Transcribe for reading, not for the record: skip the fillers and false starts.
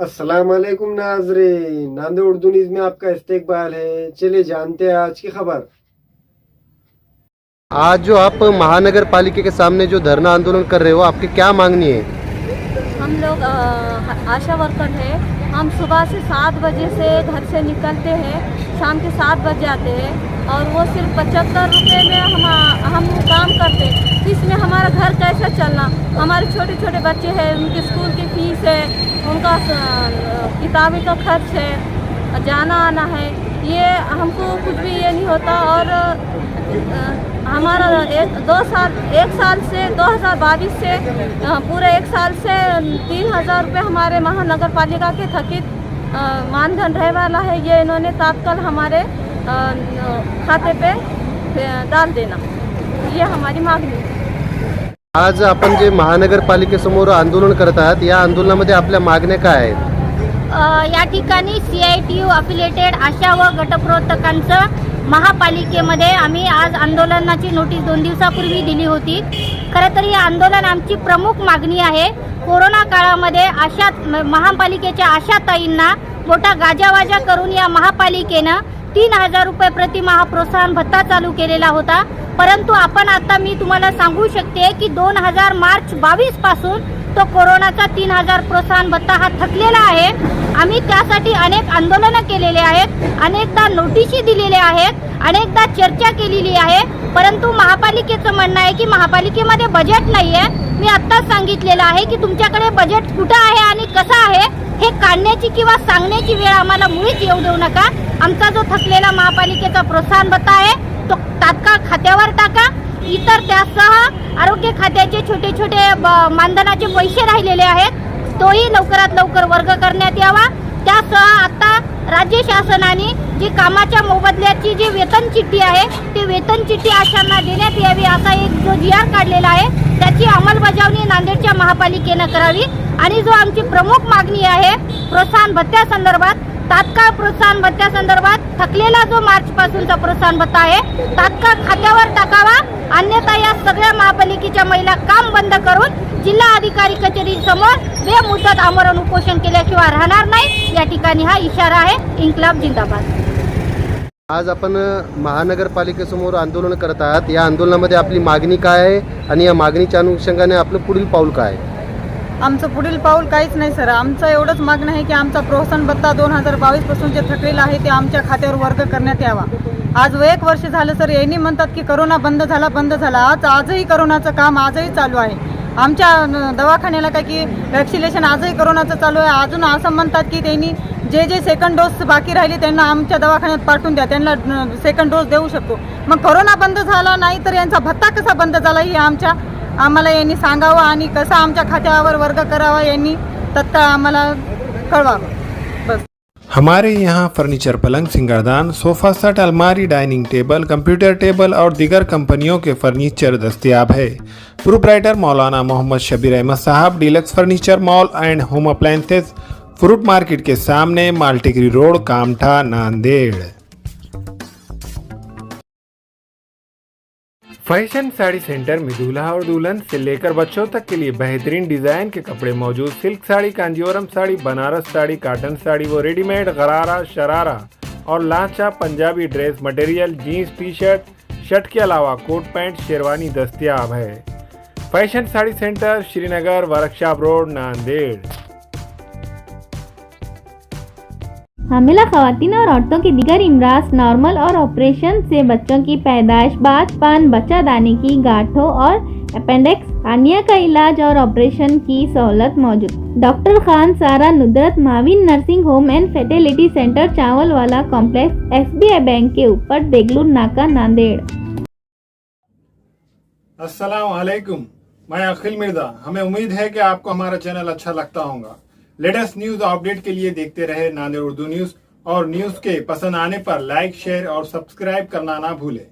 अस्सलाम वालेकुम नाजरीन, नांदेड़ उर्दू न्यूज में आपका इस्तकबाल है। चलिए जानते हैं आज की खबर। आज जो आप महानगर पालिका के सामने जो धरना आंदोलन कर रहे हो, आपकी क्या मांगनी है? हम लोग आशा वर्कर है। हम सुबह से 7 बजे से घर से निकलते हैं, शाम के 7 बजे आते हैं और वो सिर्फ 75 रुपये में हम काम करते हैं। इसमें हमारा घर कैसा चलना? हमारे छोटे छोटे बच्चे हैं, उनके स्कूल की फीस है, उनका किताबें का खर्च है, जाना आना है। ये हमको कुछ भी ये नहीं होता। और हमारा 1 साल से 2022 से पूरे 1 साल से 3000 रुपये हमारे महानगर पालिका के थकित मानधन रहे वाला है। ये इन्होंने तत्काल हमारे खाते पे डाल देना, ये हमारी मागणी है। आज आपण जे महानगरपालिकेसमोर आंदोलन करत आहात, या आंदोलनामध्ये आपल्या मागण्या काय आहेत? या ठिकाणी CITU अफिलिएटेड आशा व गटप्रवर्तकांचं महापालिकेमध्ये आम्ही आज आंदोलनाची नोटीस 2 दिवसापूर्वी दिली होती। खरं तर हे आंदोलन आमची प्रमुख मागणी आहे। कोरोना काळामध्ये महापालिकेच्या आशाताईंना मोठा गाजावाजा करून या महापालिकेनं 3000 रुपये प्रतिमाह प्रोत्साहन भत्ता चालू केलेला होता। परंतु आपण आता मी तुम्हाला सांगू शकते की 2022 पासून तो कोरोनाचा 3000 प्रोत्साहन भत्ता हा थकलेला आहे। आम्ही त्यासाठी अनेक आंदोलनं केलेले आहेत, अनेकदा नोटिशी दिलेल्या आहेत, अनेकदा चर्चा केलेली आहे। परंतु महापालिकेचं म्हणणं आहे की महापालिकेमध्ये बजेट नाही आहे। मी आत्ताच सांगितलेलं आहे की तुमच्याकडे बजेट कुठं आहे आणि कसं आहे हे काढण्याची किंवा सांगण्याची वेळ आम्हाला मुळीच येऊ देऊ नका। आमचा जो थकलेला महापालिकेचा प्रोत्साहन भत्ता आहे तो तात्काळ खात्यावर टाका। इतर त्यासह आरोग्य खात्याचे छोटे छोटे मानधनाचे पैसे राहिलेले आहेत, तोही लवकरात लवकर वर्ग करण्यात यावा। त्यासह आता राज्य शासनाने जी कामाच्या मोबदल्याची जी वेतन चिठ्ठी आहे ती वेतन चिठ्ठी आशांना देण्यात यावी असा एक जो GR काढलेला आहे त्याची अंमलबजावणी नांदेडच्या महापालिकेने करावी। आणि जो आमची प्रमुख मागणी आहे प्रोत्साहन भत्त्यासंदर्भात, तात्काळ प्रोत्साहन भत्त्यासंदर्भात थकलेला जो मार्च पासूनचा प्रोत्साहन भत्ता आहे तात्काळ खात्यावर टाकावा। अन्यथा या सगळ्या महापालिकेच्या महिला काम बंद करून जिल्हा अधिकारी कचेरी समोर बेमुदत आमरण उपोषण केल्याशिवाय राहणार नाही। या ठिकाणी हा इशारा आहे। इन्कलाब जिंदाबाद। आज आपण महानगरपालिकेसमोर आंदोलन करत आहात, या आंदोलनामध्ये आपली मागणी काय आहे आणि या मागणीच्या अनुषंगाने आपलं पुढील पाऊल काय आहे? आमचं पुढील पाऊल काहीच नाही सर। आमचं एवढंच मागणं आहे की आमचा प्रोत्साहन भत्ता 2022 पासून जे थकलेला आहे ते आमच्या खात्यावर वर्ग करण्यात यावा। आज 1 वर्ष झालं सर। यांनी म्हणतात की कोरोना बंद झाला। आजही कोरोनाचं काम आजही चालू आहे। आमच्या दवाखान्याला काय की वॅक्सिनेशन आजही कोरोनाचं चालू आहे। अजून असं म्हणतात की त्यांनी जे सेकंड डोस बाकी राहिले त्यांना आमच्या दवाखान्यात पाठवून द्या, त्यांना सेकंड डोस देऊ शकतो। मग कोरोना बंद झाला नाही तर यांचा भत्ता कसा बंद झाला हे आम्हाला यांनी सांगावं आणि कसा आमच्या खात्यावर वर्ग करावा यांनी तत्काळ आम्हाला कळवावं बस। हमारे यहाँ फर्नीचर, पलंग, सिंगारदान, सोफा सेट, अलमारी, डाइनिंग टेबल, कंप्यूटर टेबल और दीगर कंपनियों के फर्नीचर दस्तियाब है। Proprietor Maulana Mohammad Shabbir Ahmad Saheb, deluxe furniture mall and home appliances, fruit market के सामने, Maltigiri road, Kamtha, Nanded. Fashion sari centre में दूल्हा और दुल्हन से लेकर बच्चों तक के लिए बेहतरीन डिजाइन के कपड़े मौजूद। सिल्क साड़ी, कांजीवरम साड़ी, बनारस साड़ी, कॉटन साड़ी व रेडीमेड गरारा, शरारा और लांचा Punjabi dress material, jeans, T shirt के अलावा कोट पैंट, शेरवानी दस्तयाब है। Fashion sari centre, Srinagar, workshop road, Nanded. हामिला खवातीन और औरतों की दीगर इमराज, नॉर्मल और ऑपरेशन से बच्चों की पैदाइश, बातपान, बच्चा दाने की गांठों और अपेंडिक्स, हार्निया का इलाज और ऑपरेशन की सहूलत मौजूद। Doctor Khan Sara Nudrat Mavin nursing home and fertility centre, Chawal Wala complex, SBI bank के ऊपर, देगलूर नाका, नांदेड़। अस्सलाम वालेकुम, मैं अखिल मिर्जा। हमें उम्मीद है कि आपको हमारा चैनल अच्छा लगता होगा। लेटेस्ट न्यूज अपडेट के लिए देखते रहे नांदेड़ उर्दू न्यूज, और न्यूज के पसंद आने पर लाइक, शेयर और सब्सक्राइब करना ना भूलें।